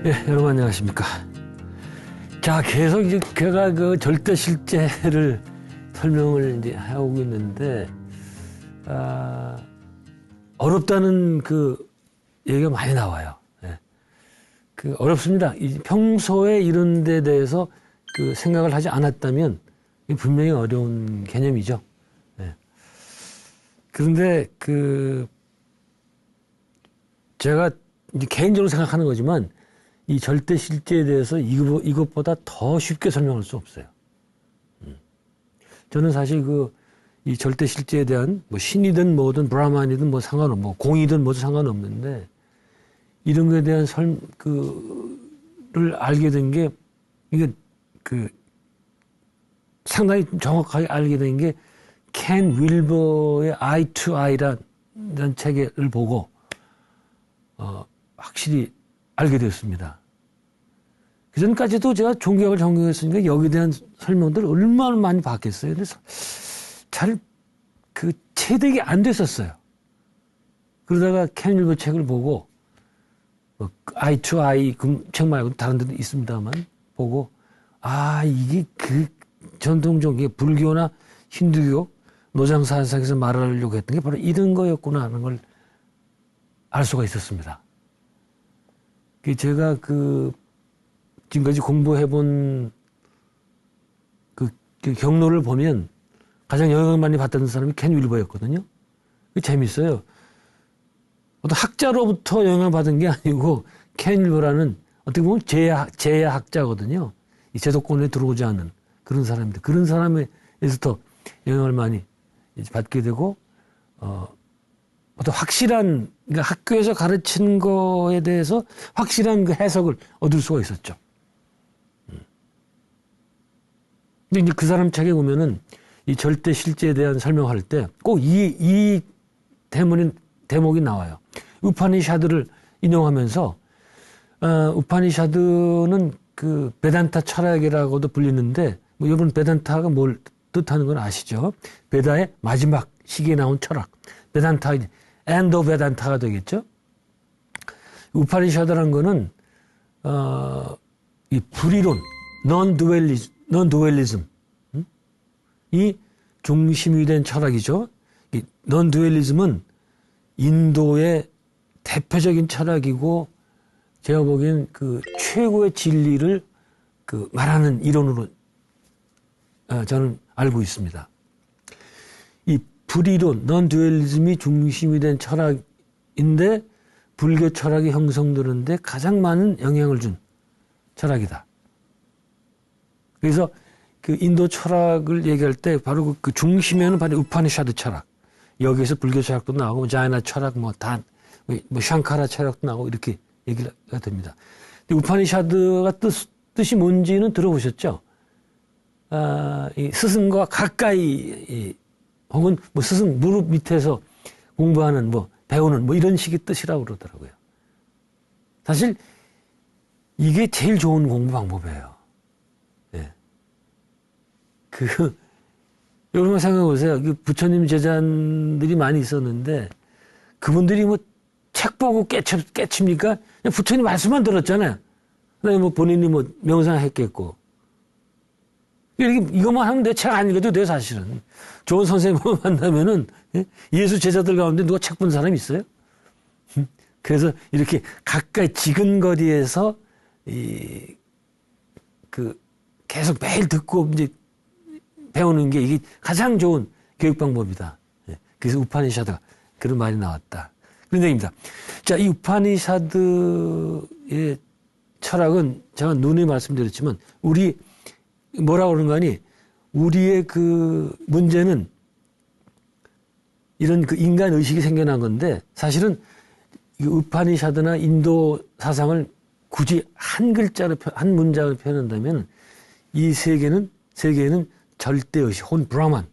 예, 여러분 안녕하십니까. 자, 계속 이제 제가 그 절대 실제를 설명을 이제 하고 있는데, 어렵다는 그 얘기가 많이 나와요. 예. 그 어렵습니다. 평소에 이런 데 대해서 그 생각을 하지 않았다면 분명히 어려운 개념이죠. 예. 그런데 제가 이제 개인적으로 생각하는 거지만 이 절대 실제에 대해서 이것보다 더 쉽게 설명할 수 없어요. 저는 사실 이 절대 실제에 대한 뭐 신이든 뭐든 브라만이든 뭐 상관없고 뭐 공이든 뭐든 상관없는데 이런 거에 대한 를 알게 된 게 이게 상당히 정확하게 알게 된 게 켄 윌버의 Eye to Eye라는 책을 보고 확실히 알게 되었습니다. 그전까지도 제가 종교학을 전공했으니까 여기에 대한 설명들을 얼마나 많이 봤겠어요. 그래서 잘 체득이 안 됐었어요. 그러다가 켄 윌버 책을 보고 Eye to Eye 그 책 말고 다른 데도 있습니다만 보고 이게 전통적인 불교나 힌두교 노장사상에서 말하려고 했던 게 바로 이런 거였구나 하는 걸 알 수가 있었습니다. 제가 지금까지 공부해본 경로를 보면 가장 영향을 많이 받던 사람이 켄 윌버였거든요. 재밌어요. 어떤 학자로부터 영향을 받은 게 아니고 켄 윌버라는 어떻게 보면 제야학자거든요. 이 제도권에 들어오지 않은 그런 사람인데 그런 사람에서부터 영향을 많이 받게 되고 어떤 확실한 그러니까 학교에서 가르친 거에 대해서 확실한 그 해석을 얻을 수가 있었죠. 근데 이제 그 사람 책에 보면은 이 절대 실제에 대한 설명할 때 꼭 이 대목이 나와요. 우파니샤드를 인용하면서 우파니샤드는 베단타 철학이라고도 불리는데 뭐 여러분 베단타가 뭘 뜻하는 건 아시죠? 베다의 마지막 시기에 나온 철학. 베단타 엔더 베단타가 되겠죠. 우파니샤드라는 거는 이 불이론, non-dualism 이 중심이 된 철학이죠. 이 non-dualism은 인도의 대표적인 철학이고 제가 보기엔 최고의 진리를 말하는 이론으로 저는 알고 있습니다. 이 불이론, non-dualism이 중심이 된 철학인데 불교 철학이 형성되는데 가장 많은 영향을 준 철학이다. 그래서 인도 철학을 얘기할 때 바로 그 중심에는 바로 우파니샤드 철학. 여기에서 불교 철학도 나오고 자이나 철학, 뭐 샹카라 철학도 나오고 이렇게 얘기가 됩니다. 근데 우파니샤드가 뜻이 뭔지는 들어보셨죠? 이 스승과 가까이 혹은 뭐 스승 무릎 밑에서 공부하는 배우는 이런 식의 뜻이라고 그러더라고요. 사실 이게 제일 좋은 공부 방법이에요. 예. 여러분 생각해 보세요. 부처님 제자들이 많이 있었는데 그분들이 책 보고 깨칩니까? 그냥 부처님 말씀만 들었잖아요. 그다음에 본인이 명상했겠고. 이것만 하면 내 책 안 읽어도 돼, 사실은. 좋은 선생님을 만나면은, 예수 제자들 가운데 누가 책 본 사람 있어요? 그래서 이렇게 가까이 지근거리에서, 계속 매일 듣고 이제 배우는 게 이게 가장 좋은 교육 방법이다. 그래서 우파니샤드가 그런 말이 나왔다. 그런 얘기입니다. 자, 이 우파니샤드의 철학은 제가 누누이 말씀드렸지만, 뭐라고 그러는 거 아니? 우리의 문제는 이런 인간 의식이 생겨난 건데 사실은 우파니샤드나 인도 사상을 굳이 한 문장으로 표현한다면 이 세계에는 절대 의식, 혹은 브라만,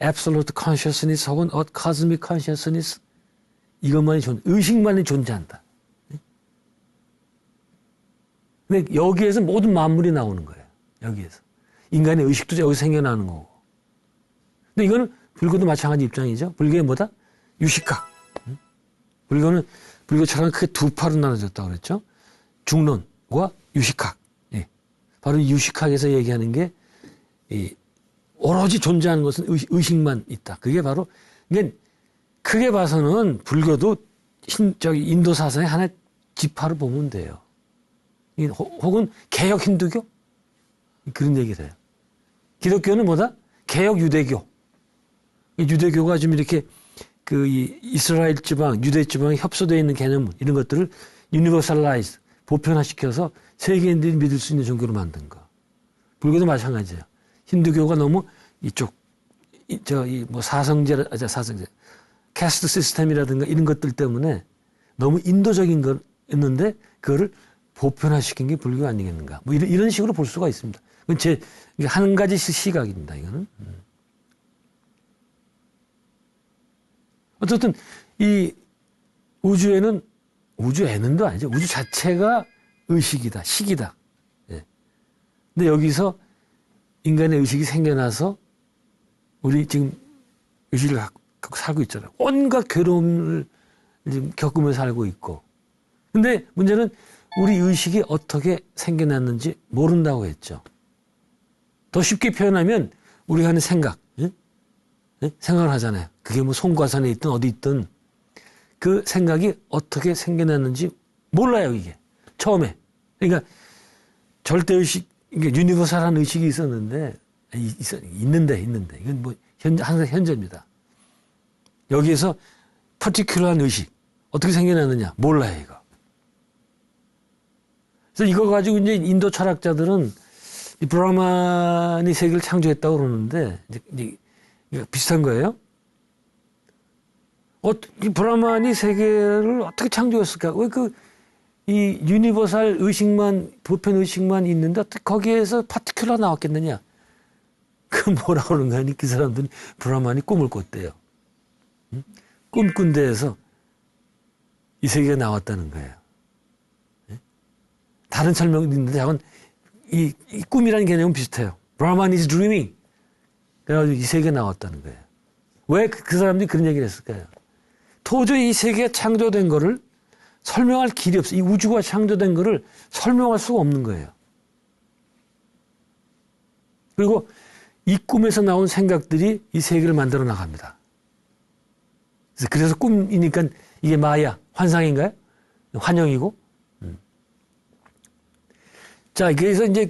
absolute consciousness 혹은 cosmic consciousness 의식만이 존재한다. 근데 여기에서 모든 만물이 나오는 거예요. 여기에서. 인간의 의식도 여기서 생겨나는 거고. 근데 이거는 불교도 마찬가지 입장이죠. 불교의 뭐다? 유식학. 불교 철학은 크게 두 파로 나눠졌다고 그랬죠. 중론과 유식학. 예. 바로 유식학에서 얘기하는 게 오로지 존재하는 것은 의식만 있다. 그게 바로 이게 크게 봐서는 불교도 인도 사상의 하나의 지파로 보면 돼요. 혹은 개혁 힌두교 그런 얘기를 해요. 기독교는 뭐다? 개혁 유대교. 유대교가 좀 이렇게 이스라엘 지방, 유대 지방에 협소되어 있는 개념 이런 것들을 유니버설라이즈 보편화시켜서 세계인들이 믿을 수 있는 종교로 만든 거. 불교도 마찬가지예요. 힌두교가 너무 이쪽 사성제 캐스트 시스템이라든가 이런 것들 때문에 너무 인도적인 거였는데 그거를 보편화시킨 게 불교 아니겠는가. 뭐 이런 식으로 볼 수가 있습니다. 그건 한 가지 시각입니다. 이거는. 어쨌든 이 우주에는도 아니죠. 우주 자체가 의식이다, 식이다. 예. 근데 여기서 인간의 의식이 생겨나서 우리 지금 의식을 갖고 살고 있잖아요. 온갖 괴로움을 지금 겪으면서 살고 있고. 근데 문제는 우리 의식이 어떻게 생겨났는지 모른다고 했죠. 더 쉽게 표현하면 우리가 하는 생각, 예? 예? 생각을 하잖아요. 그게 뭐 송과산에 있든 어디 있든 그 생각이 어떻게 생겨났는지 몰라요, 이게. 처음에. 그러니까 절대의식, 유니버설한 의식이 있었는데, 있는데. 이건 뭐, 항상 현재입니다. 여기에서 퍼티큘러한 의식. 어떻게 생겨났느냐? 몰라요, 이거. 그래서 이거 가지고 이제 인도 철학자들은 이 브라만이 세계를 창조했다고 그러는데, 이제 비슷한 거예요. 이 브라만이 세계를 어떻게 창조했을까? 왜 이 유니버설 의식만, 보편 의식만 있는데 어떻게 거기에서 파티큘러 나왔겠느냐? 그 뭐라 그러는 거 아니? 그 사람들이 브라만이 꿈을 꿨대요. 응? 꿈꾼 데에서 이 세계가 나왔다는 거예요. 네? 다른 설명도 있는데 저건 이 꿈이라는 개념은 비슷해요. 브라만 is dreaming. 그래가지고 이 세계가 나왔다는 거예요. 왜 그 사람들이 그런 얘기를 했을까요? 도저히 이 세계가 창조된 거를 설명할 길이 없어. 이 우주가 창조된 거를 설명할 수가 없는 거예요. 그리고 이 꿈에서 나온 생각들이 이 세계를 만들어 나갑니다. 그래서 꿈이니까 이게 마야, 환상인가요? 환영이고. 자, 그래서 이제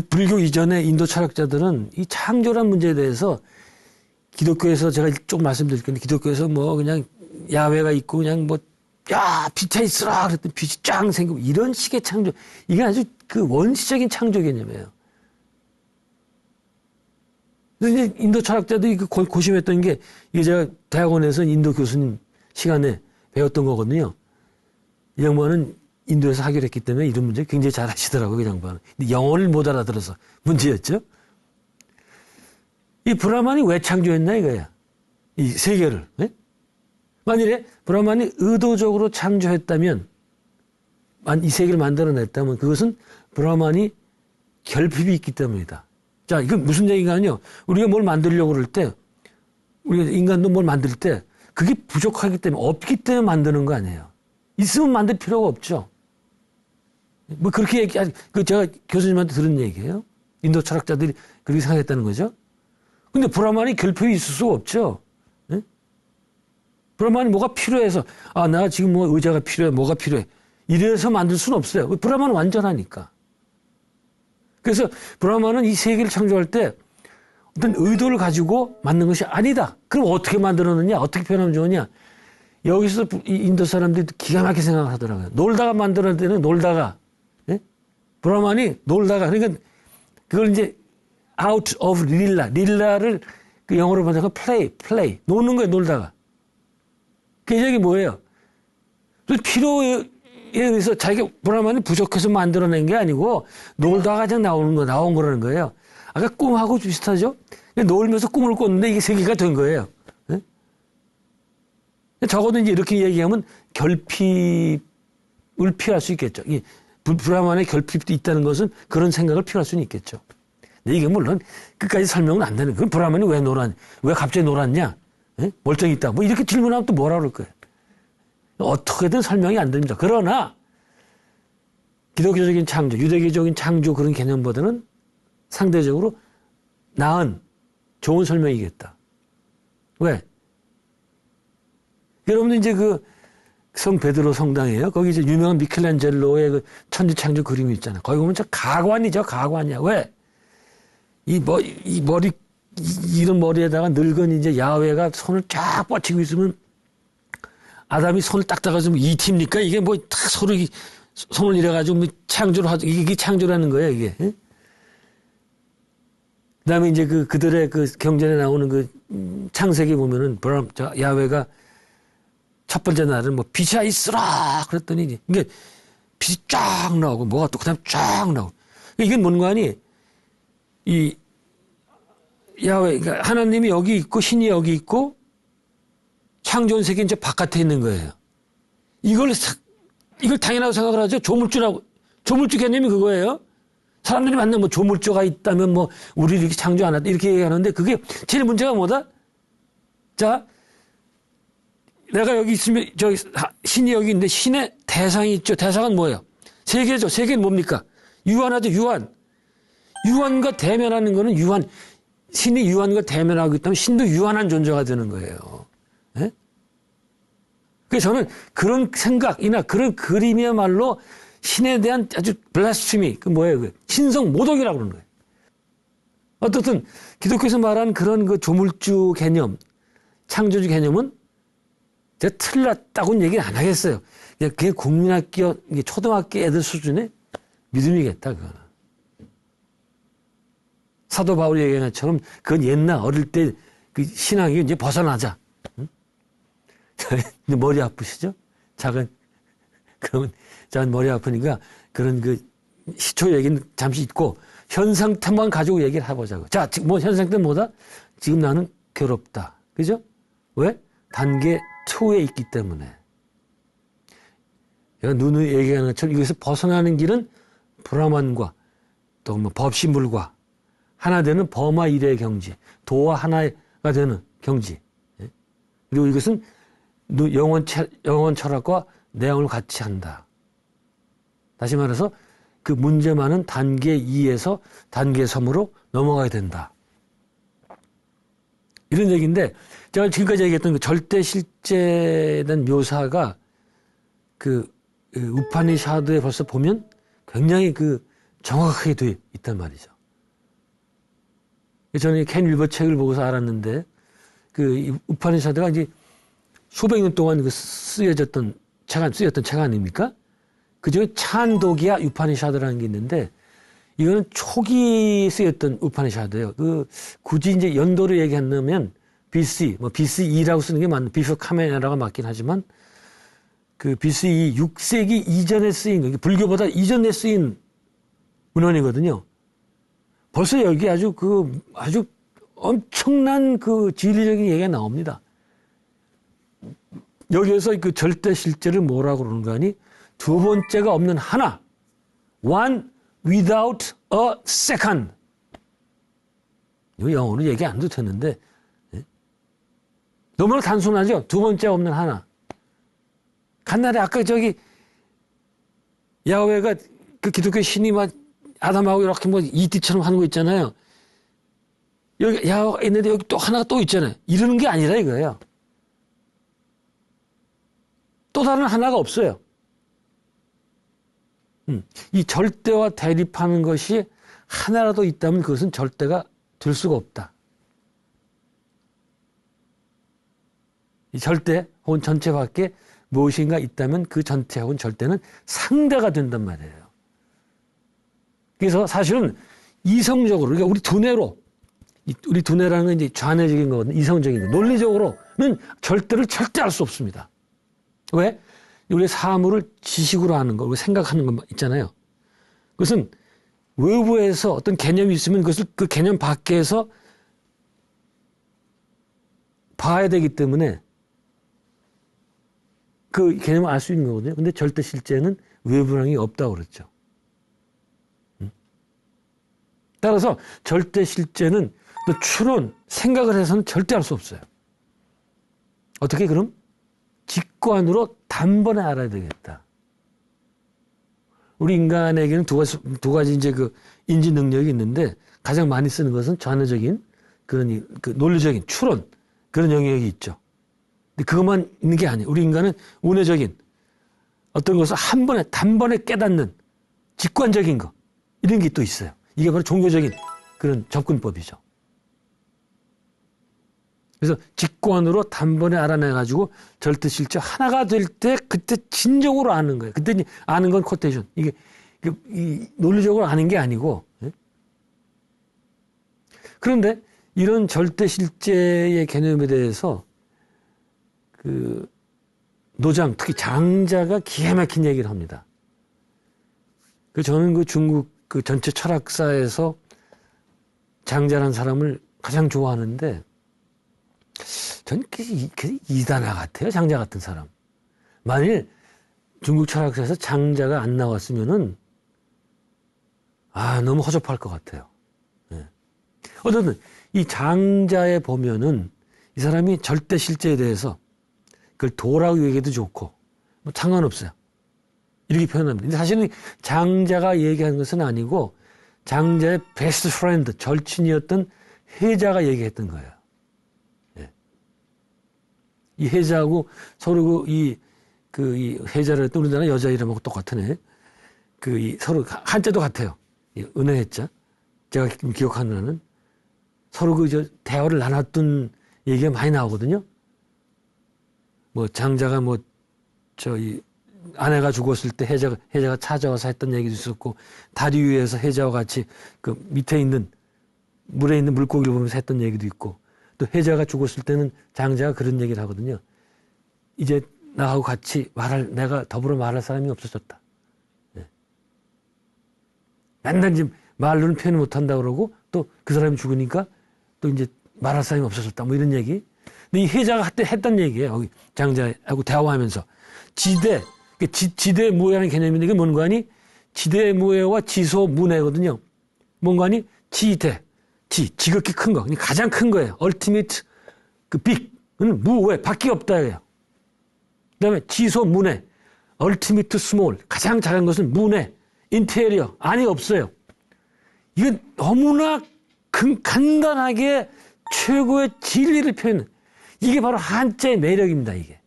불교 이전의 인도 철학자들은 이 창조란 문제에 대해서 기독교에서 제가 좀 말씀드릴 건데 기독교에서 뭐 그냥 야훼가 있고 그냥 뭐 야 빛에 있으라 그랬더니 빛이 쫙 생기고 이런 식의 창조 이게 아주 그 원시적인 창조 개념이에요. 그래서 이제 인도 철학자들이 고심했던 게 이게 제가 대학원에서 인도 교수님 시간에 배웠던 거거든요. 이 양반은 인도에서 학위를 했기 때문에 이런 문제 굉장히 잘 하시더라고요. 그 양반은. 근데 영어를 못 알아들어서 문제였죠. 이 브라만이 왜 창조했나 이거야. 이 세계를. 네? 만일에 브라만이 의도적으로 창조했다면 이 세계를 만들어냈다면 그것은 브라만이 결핍이 있기 때문이다. 자, 이건 무슨 얘기가요? 우리가 뭘 만들려고 그럴 때 우리가 인간도 뭘 만들 때 그게 부족하기 때문에 없기 때문에 만드는 거 아니에요. 있으면 만들 필요가 없죠. 뭐 그렇게 제가 교수님한테 들은 얘기예요. 인도 철학자들이 그렇게 생각했다는 거죠. 근데 브라만이 결핍이 있을 수가 없죠. 네? 브라만이 뭐가 필요해서 나 지금 뭐 의자가 필요해, 뭐가 필요해. 이래서 만들 수는 없어요. 브라만은 완전하니까. 그래서 브라만은 이 세계를 창조할 때 어떤 의도를 가지고 만든 것이 아니다. 그럼 어떻게 만들었느냐? 어떻게 표현하면 좋으냐? 여기서 이 인도 사람들이 기가 막히게 생각을 하더라고요. 놀다가 만들어낼 때는 놀다가. 예? 브라만이 놀다가. 그러니까 그걸 이제 out of lilla. lilla를 그 영어로 번역하면 play. 노는 거예요, 놀다가. 그 얘기 뭐예요? 필요에 의해서 자기가 브라만이 부족해서 만들어낸 게 아니고 놀다가 그냥 나온 거라는 거예요. 아까 꿈하고 비슷하죠? 놀면서 꿈을 꿨는데 이게 세계가 된 거예요. 네? 적어도 이제 이렇게 얘기하면 결핍을 피할 수 있겠죠. 이 브라만의 결핍도 있다는 것은 그런 생각을 피할 수는 있겠죠. 근데 이게 물론 끝까지 설명은 안 되는. 그럼 브라만이 왜 갑자기 놀았냐? 네? 멀쩡히 있다. 뭐 이렇게 질문하면 또 뭐라 그럴 거예요. 어떻게든 설명이 안 됩니다. 그러나 기독교적인 창조, 유대교적인 창조 그런 개념보다는 상대적으로 나은 좋은 설명이겠다. 왜? 여러분들 이제 그 성 베드로 성당이에요. 거기 이제 유명한 미켈란젤로의 그 천지창조 그림이 있잖아요. 거기 보면 저 가관이죠. 가관이야. 왜? 이런 머리에다가 늙은 이제 야훼가 손을 쫙 뻗치고 있으면 아담이 손을 딱 따가지고 이티입니까? 이게 뭐 딱 서로 손을 이래가지고 창조를 하죠. 이게 창조라는 거예요, 이게. 예? 그 다음에 이제 그들의 그 경전에 나오는 그 창세기 보면은 야훼가 첫 번째 날은 뭐 빛이 있으라 그랬더니 이게 빛이 쫙 나오고 뭐가 또 그다음 쫙 나오고 이게 뭔가 하니 이 야훼 그러니까 하나님이 여기 있고 신이 여기 있고 창조한 세계 이제 바깥에 있는 거예요. 이걸 당연하고 생각을 하죠. 조물주 개념이 그거예요. 사람들이 만나면 뭐 조물주가 있다면 뭐 우리 이렇게 창조 안 했다 이렇게 얘기하는데 그게 제일 문제가 뭐다? 자, 내가 여기 있으면 신이 여기 있는데 신의 대상이 있죠. 대상은 뭐예요? 세계죠. 세계는 뭡니까? 유한하죠. 유한과 대면하는 거는 신이 유한과 대면하고 있다면 신도 유한한 존재가 되는 거예요. 네? 그래서 저는 그런 생각이나 그런 그림이야말로 신에 대한 아주 블라스피미, 신성 모독이라고 그러는 거예요. 어떻든 기독교에서 말한 그런 그 조물주 개념, 창조주 개념은 제가 틀렸다고는 얘기는 안 하겠어요. 그게 국민학교, 초등학교 애들 수준의 믿음이겠다, 그거는. 사도 바울이 얘기한 것처럼 그건 옛날 어릴 때 그 신앙이 이제 벗어나자. 응? 머리 아프시죠? 그러면 머리 아프니까 그런 그 시초 얘기는 잠시 잊고 현 상태만 가지고 얘기를 해보자고. 자, 현 상태는 뭐다? 지금 나는 괴롭다. 그죠? 왜? 단계 2에 있기 때문에. 내가 누누이 얘기하는 것처럼 이것에서 벗어나는 길은 브라만과 또 뭐 법신불과 하나 되는 범와 일의 경지, 도와 하나가 되는 경지. 그리고 이것은 영원 철학과 내용을 같이 한다. 다시 말해서 그 문제 많은 단계 2에서 단계 3으로 넘어가야 된다. 이런 얘기인데 제가 지금까지 얘기했던 그 절대 실제에 대한 묘사가 그 우파니샤드에 벌써 보면 굉장히 그 정확하게 돼 있단 말이죠. 저는 켄 윌버 책을 보고서 알았는데 그 우파니샤드가 이제 수백 년 동안 쓰여졌던 책 아닙니까? 그 중에 찬도기야 우파니샤드라는 게 있는데 이거는 초기 쓰였던 우파니샤드예요. 굳이 이제 연도를 얘기한다면 BC, BCE라고 쓰는 게 맞는 비포 카메라가 맞긴 하지만 그 BCE 6세기 이전에 쓰인 불교보다 이전에 쓰인 문헌이거든요. 벌써 여기 아주 엄청난 그 진리적인 얘기가 나옵니다. 여기에서 그 절대 실제를 뭐라고 그러는가 하니 두 번째가 없는 하나. One without a second. 이거 영어로 얘기 안 해도 되는데 너무나 단순하죠. 두 번째 없는 하나. 간날에 아까 야훼가 그 기독교 신이 막 아담하고 이렇게 뭐 이티처럼 하는 거 있잖아요. 여기 야훼가 있는데 여기 또 하나가 또 있잖아요. 이러는 게 아니라 이거예요. 또 다른 하나가 없어요. 이 절대와 대립하는 것이 하나라도 있다면 그것은 절대가 될 수가 없다. 이 절대 혹은 전체 밖에 무엇인가 있다면 그 전체 혹은 절대는 상대가 된단 말이에요. 그래서 사실은 이성적으로, 그러니까 우리 두뇌라는 건 이제 좌뇌적인 거거든요. 이성적인 거. 논리적으로는 절대를 절대 알 수 없습니다. 왜? 우리 사물을 지식으로 하는 거, 우리 생각하는 거 있잖아요. 그것은 외부에서 어떤 개념이 있으면 그것을 그 개념 밖에서 봐야 되기 때문에 그 개념을 알 수 있는 거거든요. 근데 절대 실제는 외부랑이 없다고 그랬죠. 따라서 절대 실제는 또 추론, 생각을 해서는 절대 알 수 없어요. 어떻게 그럼? 직관으로 단번에 알아야 되겠다. 우리 인간에게는 두 가지 이제 그 인지 능력이 있는데 가장 많이 쓰는 것은 전회적인 그런 그 논리적인 추론 그런 영역이 있죠. 근데 그것만 있는 게 아니에요. 우리 인간은 운회적인 어떤 것을 한 번에 단번에 깨닫는 직관적인 거 이런 게 또 있어요. 이게 바로 종교적인 그런 접근법이죠. 그래서 직관으로 단번에 알아내가지고 절대실제 하나가 될 때 그때 진정으로 아는 거예요. 그때 아는 건 코테이션. 이게 논리적으로 아는 게 아니고. 그런데 이런 절대실제의 개념에 대해서 그 노장, 특히 장자가 기가 막힌 얘기를 합니다. 저는 그 중국 그 전체 철학사에서 장자라는 사람을 가장 좋아하는데 전 이단아 같아요. 장자 같은 사람. 만일 중국 철학사에서 장자가 안 나왔으면은 너무 허접할 것 같아요. 네. 어쨌든 이 장자에 보면은 이 사람이 절대 실제에 대해서 그걸 도라고 얘기해도 좋고 뭐 상관없어요. 이렇게 표현합니다. 근데 사실은 장자가 얘기한 것은 아니고 장자의 베스트 프렌드, 절친이었던 해자가 얘기했던 거예요. 예. 이 해자하고 서로 이 해자를 했던 우리나라 여자 이름하고 똑같으네. 서로 한자도 같아요. 은혜해자. 제가 기억하는 한은 서로 대화를 나눴던 얘기가 많이 나오거든요. 뭐 장자가 아내가 죽었을 때 해자가 찾아와서 했던 얘기도 있었고, 다리 위에서 해자와 같이 그 밑에 있는 물에 있는 물고기를 보면서 했던 얘기도 있고, 또 해자가 죽었을 때는 장자가 그런 얘기를 하거든요. 이제 나하고 같이 내가 더불어 말할 사람이 없어졌다. 네. 맨날 이제 말로는 표현 못한다 그러고, 또 그 사람이 죽으니까 또 이제 말할 사람이 없어졌다. 뭐 이런 얘기. 근데 이 해자가 했던 얘기예요. 여기 장자하고 대화하면서. 지대무해라는 개념인데 이게 뭔가 하니 지대무해와 지소문해거든요. 뭔가 하니 지극히 큰 거, 가장 큰 거예요. ultimate 빅은 무해, 밖에 없다예요. 그다음에 지소문해, ultimate small, 가장 작은 것은 문해, 인테리어, 안이 없어요. 이건 너무나 간단하게 최고의 진리를 표현해. 이게 바로 한자의 매력입니다. 이게.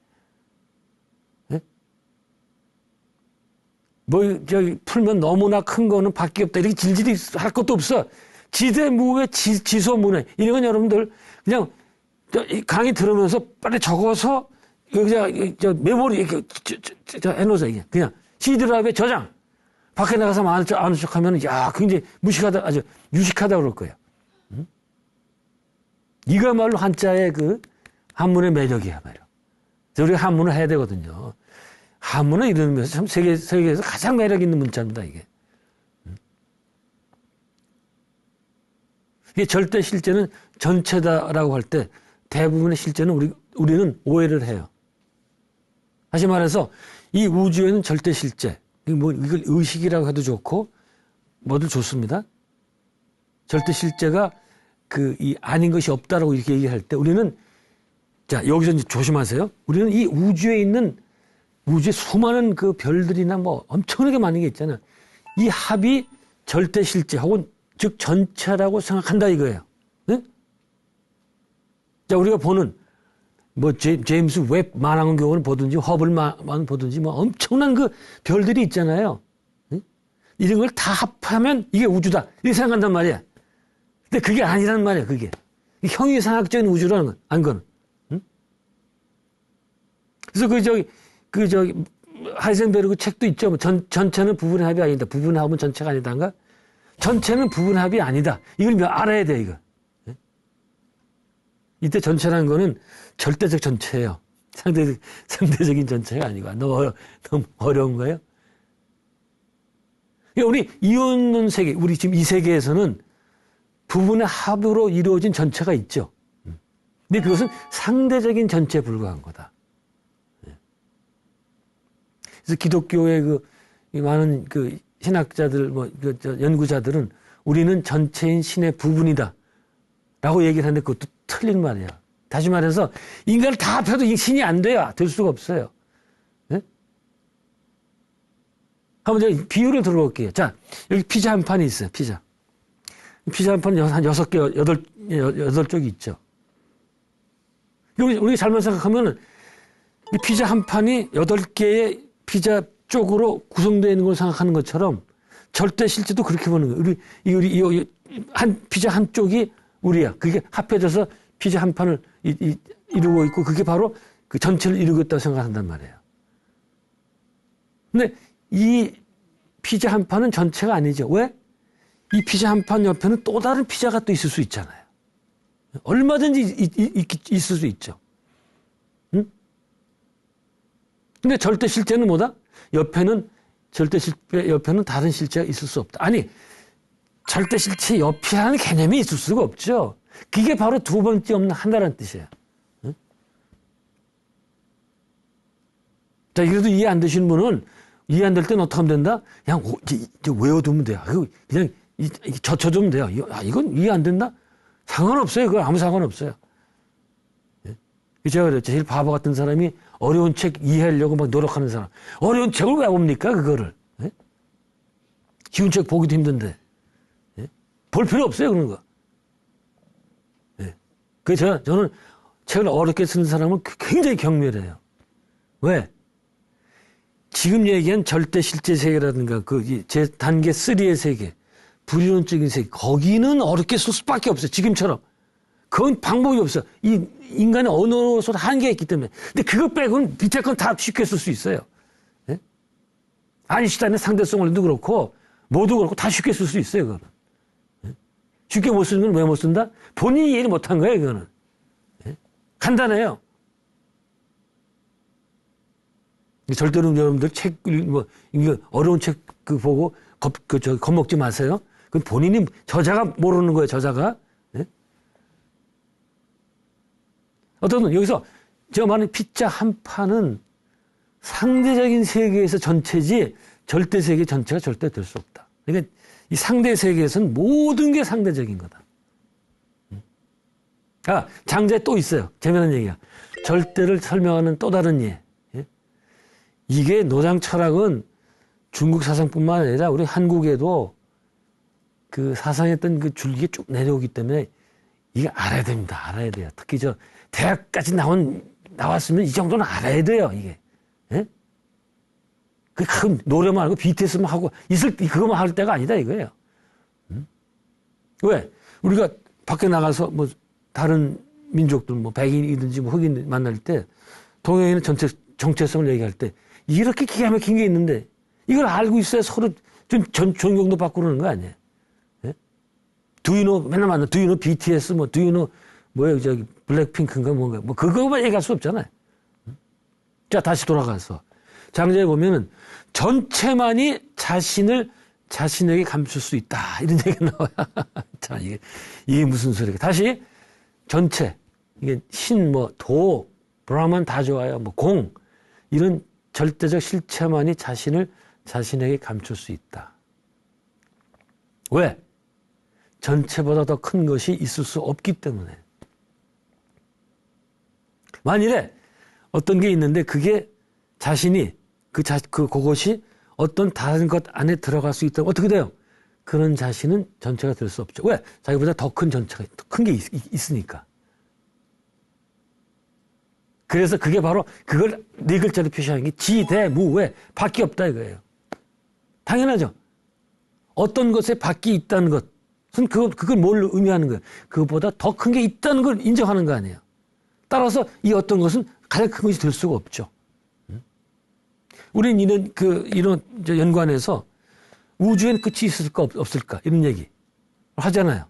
풀면 너무나 큰 거는 밖에 없다. 이렇게 질질이 할 것도 없어. 지대무해, 지소문해. 이런 건 여러분들 그냥 강의 들으면서 빨리 적어서 메모리 이렇게 해놓으세요. 이게. 그냥 C드라이브에 저장. 밖에 나가서 아는 척 하면, 굉장히 아주 유식하다 그럴 거예요. 응? 이거야말로 한자의 한문의 매력이야, 말이야. 우리가 한문을 해야 되거든요. 한문은 이런 면에서 참 세계에서 가장 매력 있는 문자입니다, 이게. 이게 절대 실제는 전체다라고 할 때 대부분의 실제는 우리는 오해를 해요. 다시 말해서 이 우주에는 절대 실제, 이걸 의식이라고 해도 좋고 뭐도 좋습니다. 절대 실제가 아닌 것이 없다라고 이렇게 얘기할 때 우리는 여기서 이제 조심하세요. 우리는 이 우주에 수많은 별들이나 엄청나게 많은 게 있잖아요. 이 합이 절대 실제 혹은 즉 전체라고 생각한다 이거예요. 네? 우리가 보는 제임스 웹 만왕경을 보든지 허블만 보든지 엄청난 별들이 있잖아요. 네? 이런 걸 다 합하면 이게 우주다 이렇게 생각한단 말이야. 근데 그게 아니란 말이야. 그게 형이상학적인 우주라는 건 아닌 거는. 응? 그래서 하이센베르그 책도 있죠. 전체는 부분의 합이 아니다. 부분의 합은 전체가 아니다인가? 전체는 부분의 합이 아니다. 이걸 알아야 돼, 이거. 네? 이때 전체라는 거는 절대적 전체예요. 상대적인 전체가 아니고. 너무 어려운 거예요? 우리 이혼론 세계, 우리 지금 이 세계에서는 부분의 합으로 이루어진 전체가 있죠. 근데 그것은 상대적인 전체에 불과한 거다. 그래서 기독교의 많은 신학자들, 연구자들은 우리는 전체인 신의 부분이다. 라고 얘기를 하는데 그것도 틀린 말이야. 다시 말해서 인간을 다 합해도 이 신이 안 돼요. 될 수가 없어요. 네? 한번 제가 비유를 들어볼게요. 자, 여기 피자 한 판이 있어요. 피자 한 판은 한 6개, 8쪽이 있죠. 우리 잘못 생각하면은 이 피자 한 판이 8개의 피자 쪽으로 구성되어 있는 걸 생각하는 것처럼 절대 실제도 그렇게 보는 거예요. 우리 한 피자 한 쪽이 우리야. 그게 합해져서 피자 한 판을 이루고 있고 그게 바로 그 전체를 이루고 있다고 생각한단 말이에요. 근데 이 피자 한 판은 전체가 아니죠. 왜? 이 피자 한 판 옆에는 또 다른 피자가 또 있을 수 있잖아요. 얼마든지 있을 수 있죠. 응? 근데 절대 실제는 뭐다? 옆에는 다른 실체가 있을 수 없다. 아니, 절대 실체 옆이라는 개념이 있을 수가 없죠. 그게 바로 두 번째 없는 하나라는 뜻이에요. 응? 자, 이래도 이해 안 되시는 분은 이해 안 될 때는 어떻게 하면 된다? 그냥 외워두면 돼요. 그냥 젖혀두면 돼요. 이건 이해 안 된다? 상관없어요. 그거 아무 상관없어요. 예? 제가 그랬죠. 제일 바보 같은 사람이 어려운 책 이해하려고 막 노력하는 사람. 어려운 책을 왜 봅니까? 그거를. 예? 쉬운 책 보기도 힘든데. 예? 볼 필요 없어요. 그런 거. 예. 그래서 저는 책을 어렵게 쓰는 사람은 굉장히 경멸해요. 왜? 지금 얘기한 절대 실제 세계라든가 제 단계 3의 세계, 불이론적인 세계, 거기는 어렵게 쓸 수밖에 없어요. 지금처럼. 그건 방법이 없어요. 이 인간의 언어로서 한계가 있기 때문에. 근데 그거 빼고는 밑에 건 다 쉽게 쓸 수 있어요. 예? 아인슈타인의 상대성원리도 그렇고, 뭐도 그렇고 다 쉽게 쓸 수 있어요, 그거는. 예? 쉽게 못 쓰는 건 왜 못 쓴다? 본인이 이해를 못한 거예요, 그거는. 예? 간단해요. 절대로 여러분들 이거 어려운 책 보고 겁먹지 마세요. 그건 본인이, 저자가 모르는 거예요, 저자가. 네? 어떤, 여기서 제가 말하는 피자 한 판은 상대적인 세계에서 전체지 절대 세계 전체가 절대 될 수 없다. 그러니까 이 상대 세계에서는 모든 게 상대적인 거다. 장자에 또 있어요. 재미난 얘기야. 절대를 설명하는 또 다른 예. 이게 노장 철학은 중국 사상뿐만 아니라 우리 한국에도 그 사상했던 그 줄기가 쭉 내려오기 때문에 이게 알아야 됩니다. 알아야 돼요. 특히 대학까지 나왔으면 이 정도는 알아야 돼요, 이게. 예? 그 큰 노래만 하고 BTS만 하고 그거만 할 때가 아니다, 이거예요. 왜? 우리가 밖에 나가서 뭐 다른 민족들, 뭐 백인이든지 뭐 흑인 만날 때 동양인의 정체성을 얘기할 때 이렇게 기가 막힌 게 있는데 이걸 알고 있어야 서로 좀 존경도 받고 그러는 거 아니에요? 예? Do you know, 맨날 만나, Do you know BTS, Do you know, 블랙핑크인가 뭔가, 그거만 얘기할 수 없잖아요. 자, 다시 돌아가서. 장자에 보면은 전체만이 자신에게 감출 수 있다. 이런 얘기가 나와요. 자, 이게 무슨 소리가. 다시, 전체. 이게 도, 브라만 다 좋아요. 공. 이런 절대적 실체만이 자신에게 감출 수 있다. 왜? 전체보다 더 큰 것이 있을 수 없기 때문에. 만일에 어떤 게 있는데 그게 그것이 어떤 다른 것 안에 들어갈 수 있다면 어떻게 돼요? 그런 자신은 전체가 될 수 없죠. 왜? 자기보다 더 큰 전체가, 더 큰 게 있으니까. 그래서 그게 바로 그걸 네 글자로 표시하는 게 지대무외, 밖이 없다 이거예요. 당연하죠. 어떤 것에 밖이 있다는 것은 그걸 뭘 의미하는 거예요? 그것보다 더 큰 게 있다는 걸 인정하는 거 아니에요. 따라서 이 어떤 것은 가장 큰 것이 될 수가 없죠. 우린 이런 연관해서 우주엔 끝이 있을까 없을까 이런 얘기 하잖아요.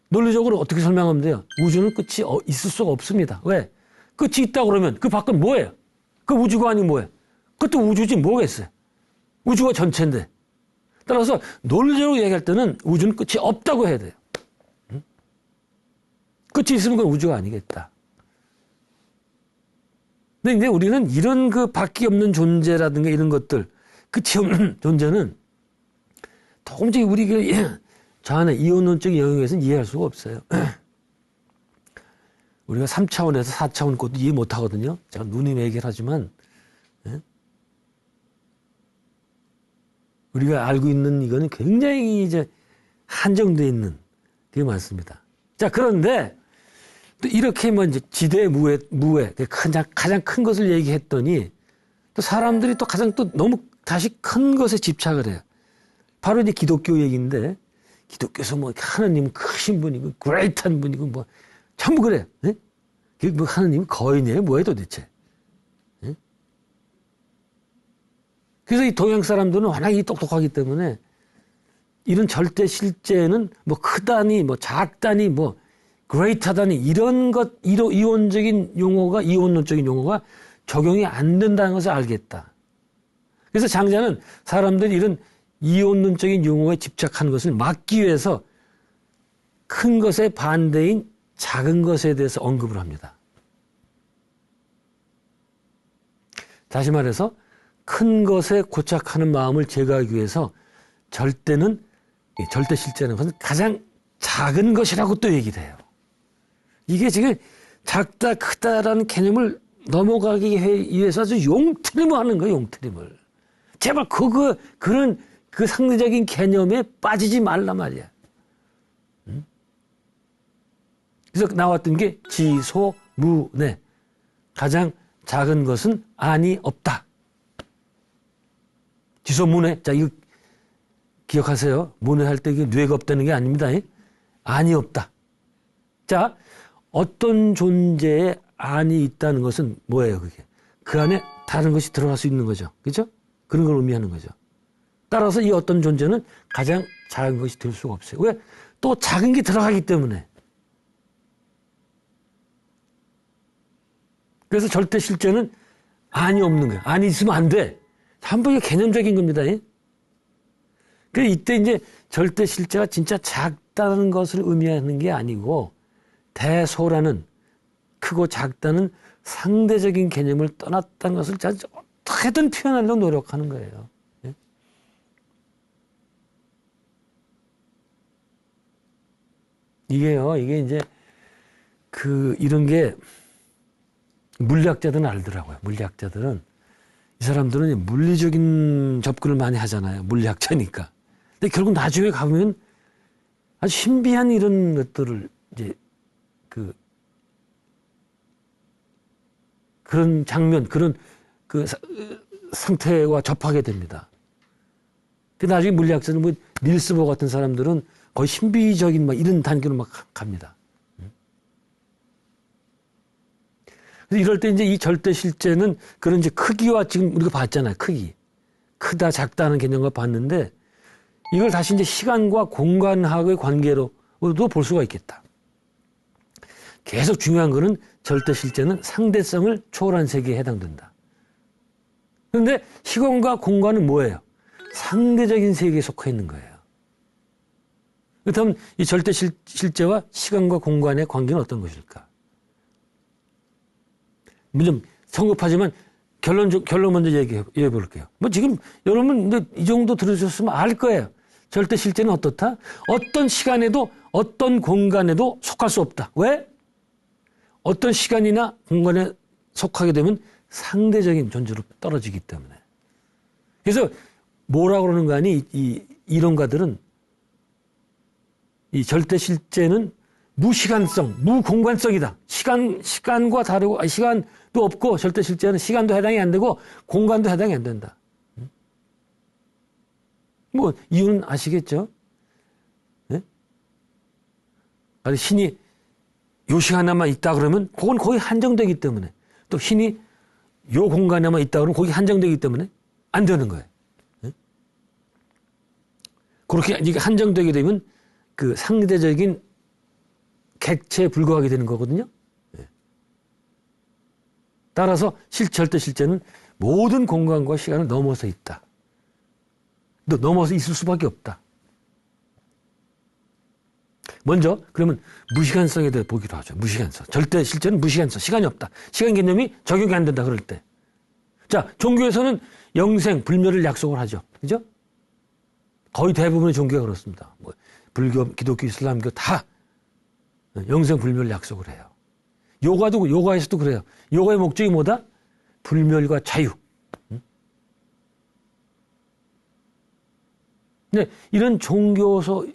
논리적으로 어떻게 설명하면 돼요? 우주는 끝이 있을 수가 없습니다. 왜? 끝이 있다 그러면 그 밖은 뭐예요? 그 우주가 아니면 뭐예요? 그것도 우주지 뭐겠어요? 우주가 전체인데. 따라서 논리적으로 얘기할 때는 우주는 끝이 없다고 해야 돼요. 끝이 있으면 그건 우주가 아니겠다. 근데 이제 우리는 이런 그 밖이 없는 존재라든가 이런 것들, 끝이 없는 존재는 도무지 우리 저 안에 이원론적인 영역에서는 이해할 수가 없어요. 우리가 3차원에서 4차원 것도 이해 못 하거든요. 제가 누님 얘기를 하지만, 예? 우리가 알고 있는 이거는 굉장히 이제 한정되어 있는 게 많습니다. 자, 그런데 또 이렇게 뭐 이제 지대 무해, 가장 큰 것을 얘기했더니 또 사람들이 또 가장 또 너무 다시 큰 것에 집착을 해요. 바로 이제 기독교 얘기인데, 기독교에서 뭐 하나님은 크신 분이고, 그레이트한 분이고, 뭐, 전부 그래요. 예? 뭐 하나님은 거인이에요? 뭐예요 도대체? 예? 그래서 이 동양 사람들은 워낙 똑똑하기 때문에 이런 절대 실제는 뭐 크다니, 뭐 작다니, 뭐 그레이트하다니 이런 것, 이원론적인 용어가 적용이 안 된다는 것을 알겠다. 그래서 장자는 사람들이 이런 이원론적인 용어에 집착하는 것을 막기 위해서 큰 것의 반대인 작은 것에 대해서 언급을 합니다. 다시 말해서 큰 것에 고착하는 마음을 제거하기 위해서 절대 실제는 것은 가장 작은 것이라고 또 얘기를 해요. 이게 지금 작다 크다라는 개념을 넘어가기 위해서 아주 용트림을 하는 거예요. 용트림을. 제발 그런 그 상대적인 개념에 빠지지 말란 말이야. 그래서 나왔던 게 지소무네. 가장 작은 것은 안이 없다. 지소무네. 자, 이거 기억하세요. 문해할 때 이게 뇌가 없다는 게 아닙니다. 안이 없다. 자, 어떤 존재에 안이 있다는 것은 뭐예요, 그게? 그 안에 다른 것이 들어갈 수 있는 거죠. 그죠? 그런 걸 의미하는 거죠. 따라서 이 어떤 존재는 가장 작은 것이 될 수가 없어요. 왜? 또 작은 게 들어가기 때문에. 그래서 절대 실제는 안이 없는 거예요. 안이 있으면 안 돼. 한번 이게 개념적인 겁니다. 그래서 이때 이제 절대 실제가 진짜 작다는 것을 의미하는 게 아니고 대소라는 크고 작다는 상대적인 개념을 떠났다는 것을 어떻게든 표현하려고 노력하는 거예요. 이게 이제 이런 게 물리학자들은 알더라고요. 물리학자들은 이 사람들은 물리적인 접근을 많이 하잖아요. 물리학자니까. 근데 결국 나중에 가보면 아주 신비한 이런 것들을 이제 그런 장면, 그런 상태와 접하게 됩니다. 그 나중에 물리학자는 뭐 닐스 보어 같은 사람들은 거의 신비적인 막 이런 단계로 막 갑니다. 그래서 이럴 때 이제 이 절대 실제는 그런 이제 크기와 지금 우리가 봤잖아요. 크기. 크다, 작다는 개념을 봤는데 이걸 다시 이제 시간과 공간학의 관계로도 볼 수가 있겠다. 계속 중요한 거는 절대 실제는 상대성을 초월한 세계에 해당된다. 그런데 시간과 공간은 뭐예요? 상대적인 세계에 속해 있는 거예요. 그렇다면 이 절대 실제와 시간과 공간의 관계는 어떤 것일까? 좀 성급하지만 결론 먼저 얘기해 볼게요. 뭐 지금 여러분 이 정도 들으셨으면 알 거예요. 절대 실제는 어떻다? 어떤 시간에도 어떤 공간에도 속할 수 없다. 왜? 어떤 시간이나 공간에 속하게 되면 상대적인 존재로 떨어지기 때문에. 그래서 뭐라고 그러는 거 아니? 이 이론가들은 이 절대 실제는 무시간성, 무공간성이다. 시간과 다르고, 시간도 없고, 절대 실제는 시간도 해당이 안 되고, 공간도 해당이 안 된다. 뭐, 이유는 아시겠죠? 네? 아니, 신이 요 시간에만 있다 그러면, 그건 거의 한정되기 때문에, 또 신이 요 공간에만 있다 그러면, 거기 한정되기 때문에 안 되는 거예요. 네? 그렇게 이게 한정되게 되면, 그 상대적인 객체에 불과하게 되는 거거든요. 네. 따라서 절대 실제는 모든 공간과 시간을 넘어서 있다. 또 넘어서 있을 수밖에 없다. 먼저 그러면 무시간성에 대해 보기로 하죠. 무시간성. 절대 실제는 무시간성. 시간이 없다. 시간 개념이 적용이 안 된다. 그럴 때. 자, 종교에서는 영생, 불멸을 약속을 하죠. 그죠? 거의 대부분의 종교가 그렇습니다. 뭐 불교, 기독교, 이슬람교 다 영생 불멸 약속을 해요. 요가에서도 그래요. 요가의 목적이 뭐다? 불멸과 자유. 근데 이런 종교에서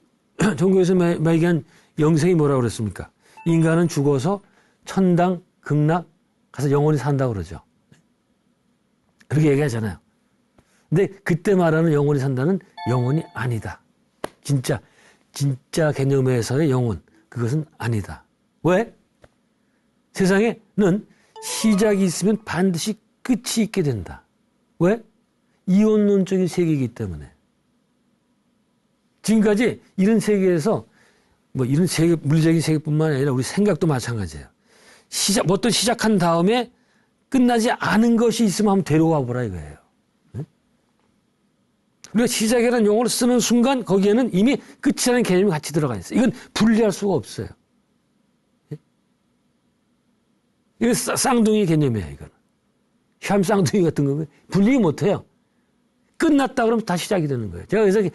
말기한 영생이 뭐라고 그랬습니까? 인간은 죽어서 천당, 극락 가서 영원히 산다고 그러죠. 그렇게 얘기하잖아요. 근데 그때 말하는 영원히 산다는 영원이 아니다. 진짜 개념에서의 영혼, 그것은 아니다. 왜? 세상에는 시작이 있으면 반드시 끝이 있게 된다. 왜? 이원론적인 세계이기 때문에. 지금까지 이런 세계에서 이런 세계, 물리적인 세계뿐만 아니라 우리 생각도 마찬가지예요. 어떤 시작한 다음에 끝나지 않은 것이 있으면 한번 데려와 보라 이거예요. 우리가 시작이라는 용어를 쓰는 순간 거기에는 이미 끝이라는 개념이 같이 들어가 있어요. 이건 분리할 수가 없어요. 이건 쌍둥이 개념이에요, 이거는. 뺨 쌍둥이 같은 거 분리 못 해요. 끝났다 그러면 다 시작이 되는 거예요. 제가 그래서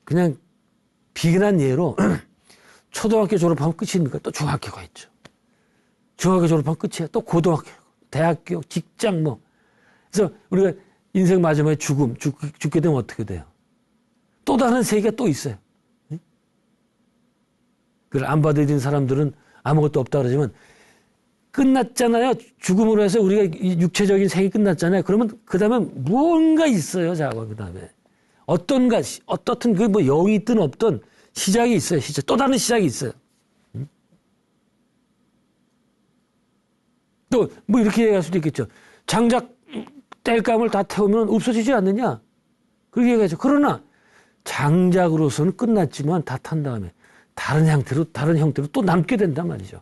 그냥 비근한 예로 초등학교 졸업하면 끝입니까? 또 중학교가 있죠. 중학교 졸업하면 끝이에요. 또 고등학교, 대학교, 직장 그래서 우리가 인생 마지막에 죽게 되면 어떻게 돼요? 또 다른 세계가 또 있어요. 그걸 안 받아들인 사람들은 아무것도 없다 그러지만 끝났잖아요. 죽음으로 해서 우리가 육체적인 생이 끝났잖아요. 그러면 그 다음에 무언가 있어요. 자고 그 다음에 어떤 그 영이 있든 없든 시작이 있어요. 또 다른 시작이 있어요. 또 이렇게 얘기할 수도 있겠죠. 장작 땔감을 다 태우면 없어지지 않느냐? 그렇게 얘기하죠. 그러나 장작으로서는 끝났지만 다 탄 다음에 다른 형태로 또 남게 된단 말이죠.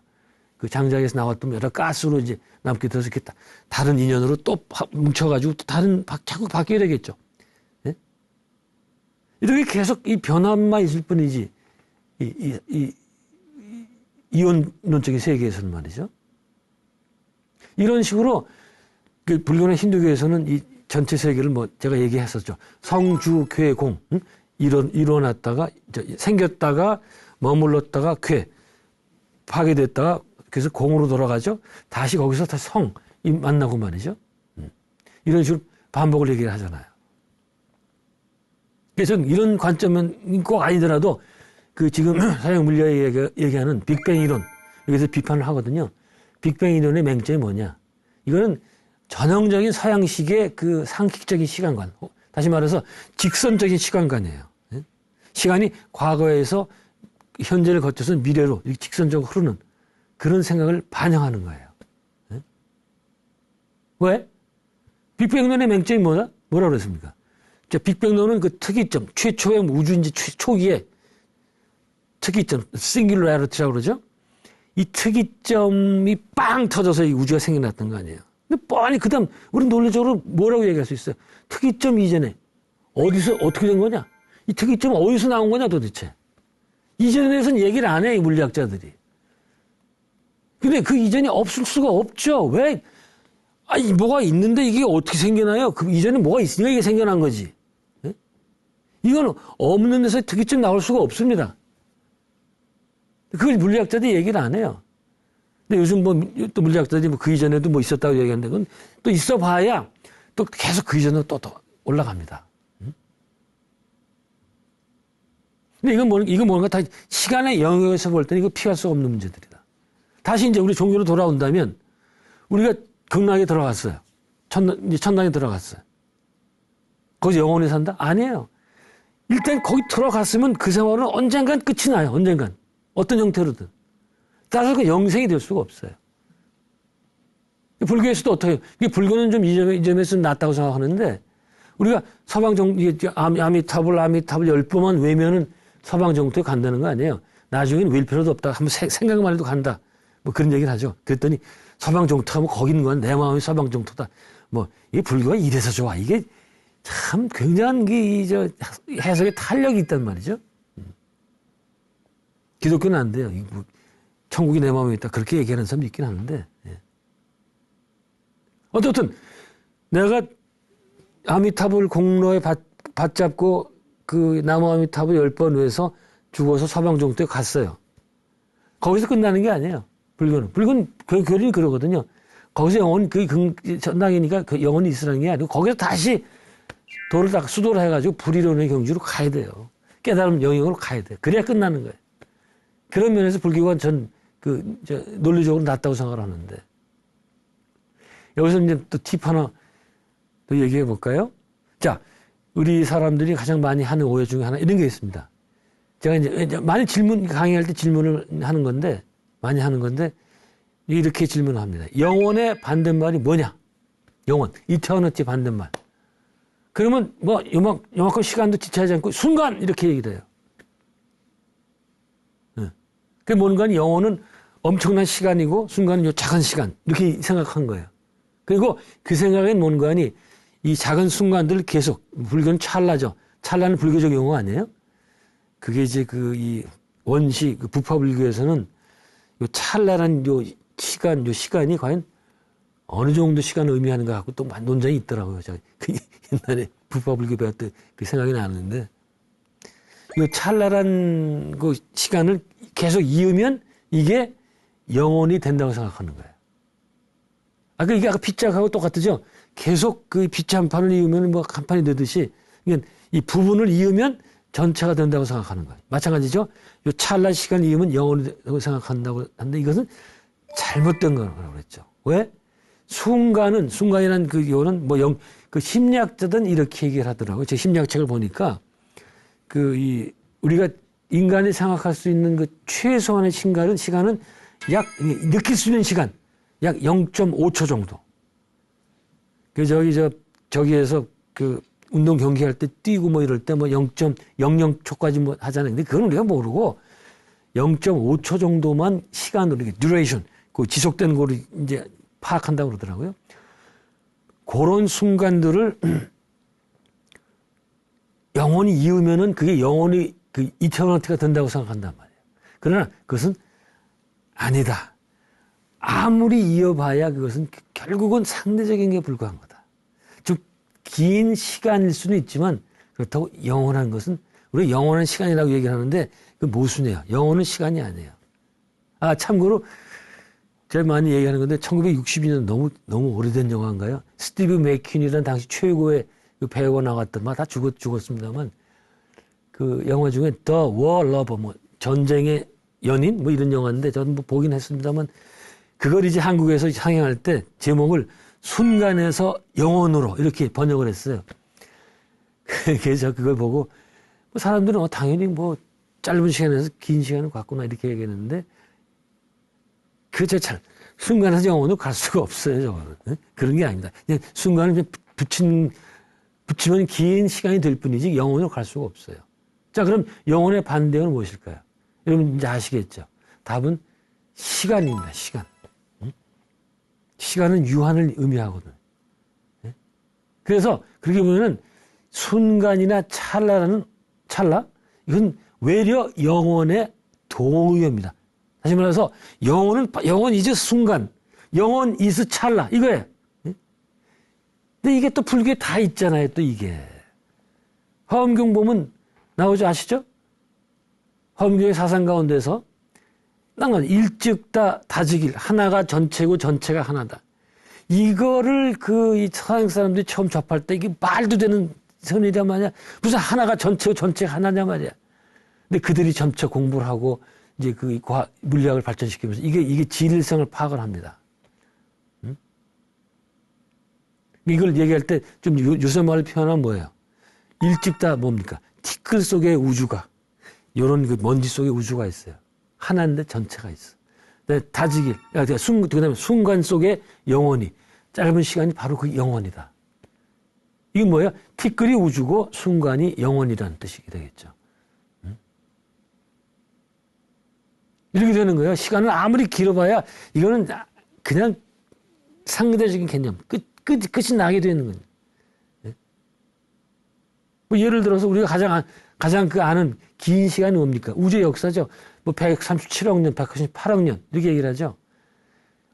그 장작에서 나왔던 여러 가스로 이제 남게 돼서 이렇게 다른 인연으로 또 뭉쳐가지고 또 자꾸 바뀌게 되겠죠. 네? 이렇게 계속 이 변화만 있을 뿐이지, 이원론적인 세계에서는 말이죠. 이런 식으로 그 불교나 힌두교에서는 이 전체 세계를 제가 얘기했었죠. 성주, 괴, 공. 일어났다가, 생겼다가, 머물렀다가, 괴. 파괴됐다가, 그래서 공으로 돌아가죠. 다시 거기서 다시 성이 만나고 말이죠. 이런 식으로 반복을 얘기를 하잖아요. 그래서 이런 관점은 꼭 아니더라도 그 지금 서양 물리학이 얘기하는 빅뱅 이론, 여기서 비판을 하거든요. 빅뱅 이론의 맹점이 뭐냐. 이거는 전형적인 서양식의 그 상식적인 시간관, 다시 말해서 직선적인 시간관이에요. 시간이 과거에서 현재를 거쳐서 미래로 직선적으로 흐르는 그런 생각을 반영하는 거예요. 왜? 빅뱅론의 맹점이 뭐라고 그랬습니까? 빅뱅론은 그 특이점, 최초의 우주인지 초기에 특이점, 싱귤라리티라고 그러죠? 이 특이점이 빵 터져서 이 우주가 생겨났던 거 아니에요. 근데 뻔히 그다음 우리 논리적으로 뭐라고 얘기할 수 있어요? 특이점 이전에 어디서 어떻게 된 거냐? 이 특이점은 어디서 나온 거냐 도대체? 이전에 대해서는 얘기를 안 해, 이 물리학자들이. 근데 그 이전이 없을 수가 없죠. 왜? 뭐가 있는데 이게 어떻게 생겨나요? 그 이전에 뭐가 있으니까 이게 생겨난 거지. 네? 이건 없는 데서 특이점 나올 수가 없습니다. 그걸 물리학자들이 얘기를 안 해요. 근데 요즘 또 물리학자들이 그 이전에도 있었다고 얘기하는데 그건 또 있어 봐야 또 계속 그 이전으로 또 올라갑니다. 근데 이건 뭔가 다 시간의 영역에서 볼 때는 이거 피할 수 없는 문제들이다. 다시 이제 우리 종교로 돌아온다면 우리가 극락에 들어갔어요. 천당에 들어갔어요. 거기서 영원히 산다? 아니에요. 일단 거기 들어갔으면 그 생활은 언젠간 끝이 나요. 언젠간. 어떤 형태로든. 따라서 그 영생이 될 수가 없어요. 불교에서도 어떻게 해요? 불교는 좀 이 점에서 낫다고 생각하는데 우리가 아미타불 10번만 외면은 서방 정토에 간다는 거 아니에요. 나중에는 윌 필요도 없다. 한번 생각만 해도 간다. 그런 얘기를 하죠. 그랬더니 서방 정토 하면 거기 있는 건 내 마음이 서방 정토다. 이게 불교가 이래서 좋아. 이게 참 굉장한 해석에 탄력이 있단 말이죠. 기독교는 안 돼요. 천국이 내 마음에 있다. 그렇게 얘기하는 사람이 있긴 하는데. 예. 어쨌든 내가 아미타불 공로에 받잡고 그 나무 아미타불 10번 위해서 죽어서 서방 정토에 갔어요. 거기서 끝나는 게 아니에요. 불교는 교리는 그러거든요. 거기서 영혼, 전당이니까 그 영혼이 있으라는 게 아니고 거기서 다시 도를 딱 수도를 해가지고 불이론의 경지로 가야 돼요. 깨달음 영역으로 가야 돼요. 그래야 끝나는 거예요. 그런 면에서 불교가 논리적으로 낫다고 생각을 하는데. 여기서 이제 또 팁 하나 또 얘기해 볼까요? 자, 우리 사람들이 가장 많이 하는 오해 중에 하나 이런 게 있습니다. 제가 이제 많이 강의할 때 질문을 하는 건데, 많이 하는 건데, 이렇게 질문을 합니다. 영혼의 반대말이 뭐냐? 영혼, 이터너티 반대말. 그러면 요만큼 시간도 지체하지 않고 순간 이렇게 얘기를 해요. 그 뭔가 영혼은 엄청난 시간이고 순간은 요 작은 시간 이렇게 생각한 거예요. 그리고 그 생각엔 뭔가니 이 작은 순간들을 계속 불교는 찰나죠. 찰나는 불교적 용어 아니에요? 그게 이제 이 원시 부파 불교에서는 요 찰나라는 요 시간이 과연 어느 정도 시간을 의미하는가 하고 또 논쟁이 있더라고요. 제가 옛날에 부파 불교 배웠을 때 그 생각이 나는데 요 찰나란 그 시간을 계속 이으면 이게 영혼이 된다고 생각하는 거예요. 이게 아까 빗자하고 똑같죠? 계속 그 빗자 한 판을 이으면 뭐 한 판이 되듯이 이 부분을 이으면 전체가 된다고 생각하는 거예요. 마찬가지죠? 요 찰나 시간을 이으면 영혼이 된다고 생각한다고 하는데 이것은 잘못된 거라고 그랬죠. 왜? 순간이라는 요는 그 심리학자들은 이렇게 얘기를 하더라고요. 제 심리학책을 보니까 우리가 인간이 생각할 수 있는 그 최소한의 시간은 느낄 수 있는 시간 약 0.5초 정도. 저기에서 운동 경기할 때 뛰고 뭐 이럴 때 0.00초까지 뭐 하잖아요. 근데 그건 우리가 모르고 0.5초 정도만 시간으로 이렇게 듀레이션, 지속되는 거를 이제 파악한다고 그러더라고요. 그런 순간들을 영혼이 이으면은 그게 영혼이 이터널티가 된다고 생각한단 말이에요. 그러나 그것은 아니다. 아무리 이어봐야 그것은 결국은 상대적인 게 불과한 거다. 즉, 긴 시간일 수는 있지만 그렇다고 영원한 것은 우리가 영원한 시간이라고 얘기를 하는데 그 모순이에요. 영원은 시간이 아니에요. 참고로 제가 많이 얘기하는 건데 1962년 너무 오래된 영화인가요? 스티브 맥퀸이라는 당시 최고의 그 배우가 나왔던 다 죽었습니다만 그 영화 중에 The War Lover 전쟁의 연인 이런 영화인데 저는 보긴 했습니다만 그걸 이제 한국에서 상영할 때 제목을 순간에서 영혼으로 이렇게 번역을 했어요. 그래서 그걸 보고 사람들은 당연히 짧은 시간에서 긴 시간을 갖구나 이렇게 얘기했는데 순간에서 영혼으로 갈 수가 없어요, 저거는. 그런 게 아닙니다. 그냥 순간을 붙이면 긴 시간이 될 뿐이지 영혼으로 갈 수가 없어요. 자, 그럼 영혼의 반대는 무엇일까요? 여러분 이제 아시겠죠? 답은 시간입니다, 시간. 시간은 유한을 의미하거든. 그래서 그렇게 보면은 순간이나 찰나? 이건 외려 영혼의 동의어입니다. 다시 말해서 영혼 이즈 순간, 영혼 이즈 찰나 이거예요. 근데 이게 또 불교에 다 있잖아요. 또 이게 화엄경 보면 나오죠, 아시죠? 화엄경의 사상 가운데서 일즉다 다지길 하나가 전체고 전체가 하나다. 이거를 이 서양 사람들이 처음 접할 때 이게 말도 되는 선이란 말이야. 무슨 하나가 전체고 전체가 하나냐 말이야. 근데 그들이 점차 공부를 하고 이제 물리학을 발전시키면서 이게 진일성을 파악을 합니다. 이걸 얘기할 때 좀 요새 말을 표현하면 뭐예요? 일찍다 뭡니까? 티끌 속에 우주가, 요런 먼지 속에 우주가 있어요. 하나인데 전체가 있어. 다지길, 그다음에 순간 속에 영혼이, 짧은 시간이 바로 그 영혼이다. 이게 뭐예요? 티끌이 우주고 순간이 영혼이라는 뜻이 되겠죠. 이렇게 되는 거예요. 시간을 아무리 길어봐야 이거는 그냥 상대적인 개념, 끝이 나게 되는 거예요. 예를 들어서 우리가 가장 아는 긴 시간이 뭡니까? 우주의 역사죠. 137억 년, 198억 년 이렇게 얘기를 하죠.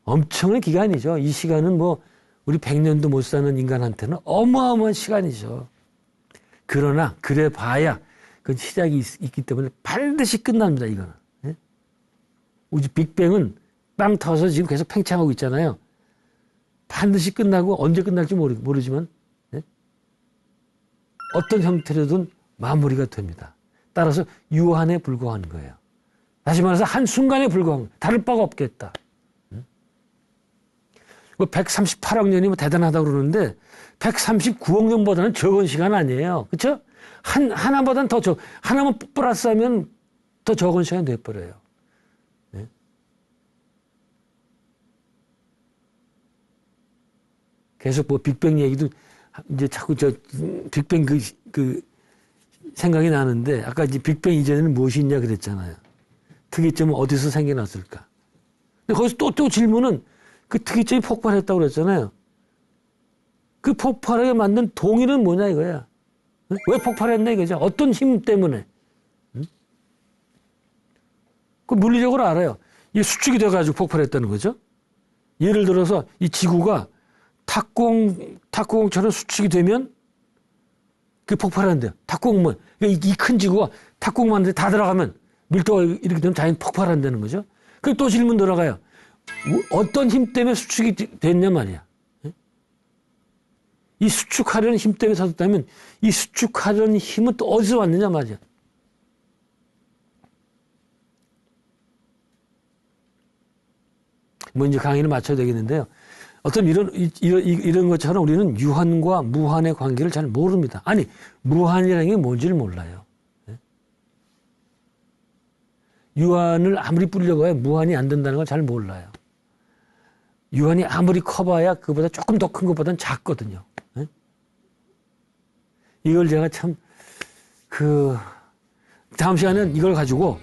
엄청난 기간이죠. 이 시간은 우리 100년도 못 사는 인간한테는 어마어마한 시간이죠. 그러나 그래 봐야 그 시작이 있기 때문에 반드시 끝납니다. 이거는. 우리 빅뱅은 빵 터서 지금 계속 팽창하고 있잖아요. 반드시 끝나고 언제 끝날지 모르지만 네? 어떤 형태로든 마무리가 됩니다. 따라서 유한에 불과한 거예요. 다시 말해서 한순간에 불과한 거예요. 다를 바가 없겠다. 138억 년이 뭐 대단하다고 그러는데 139억 년보다는 적은 시간 아니에요. 그렇죠? 하나보다는 더 하나만 플러스하면 더 적은 시간이 돼버려요. 네? 계속 뭐 빅뱅 얘기도 이제 자꾸 빅뱅 그 생각이 나는데 아까 이제 빅뱅 이전에는 무엇이 있냐 그랬잖아요. 특이점은 어디서 생겨났을까? 근데 거기서 또 질문은 그 특이점이 폭발했다고 그랬잖아요. 그 폭발하게 만든 동의는 뭐냐 이거야. 왜 폭발했나 이거죠. 어떤 힘 때문에. 그 물리적으로 알아요. 이게 수축이 돼가지고 폭발했다는 거죠. 예를 들어서 이 지구가 탁구공처럼 수축이 되면 그 폭발한대요. 탁구공만. 그러니까 이 큰 지구가 탁구공만 다 들어가면 밀도가 이렇게 되면 자연 폭발한다는 거죠. 그럼 또 질문 들어가요. 어떤 힘 때문에 수축이 됐냐 말이야. 이 수축하려는 힘 때문에 섰다면 이 수축하려는 힘은 또 어디서 왔느냐 말이야. 뭐 이제 강의를 마쳐야 되겠는데요. 어떤 이런 것처럼 우리는 유한과 무한의 관계를 잘 모릅니다. 아니, 무한이라는 게 뭔지를 몰라요. 유한을 아무리 뿌리려고 해도 무한이 안 된다는 걸 잘 몰라요. 유한이 아무리 커봐야 그보다 조금 더 큰 것보다는 작거든요. 이걸 제가 참, 다음 시간에는 이걸 가지고,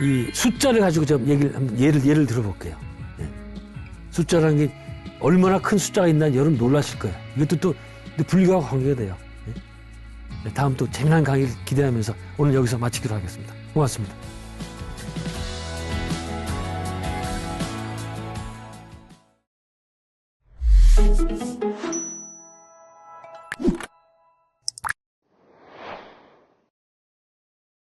이 숫자를 가지고 좀 예를 들어볼게요. 숫자라는 게 얼마나 큰 숫자가 있나 여러분 놀라실 거예요. 이것도 또 불교와 관계가 돼요. 다음 또 재미난 강의를 기대하면서 오늘 여기서 마치기로 하겠습니다. 고맙습니다.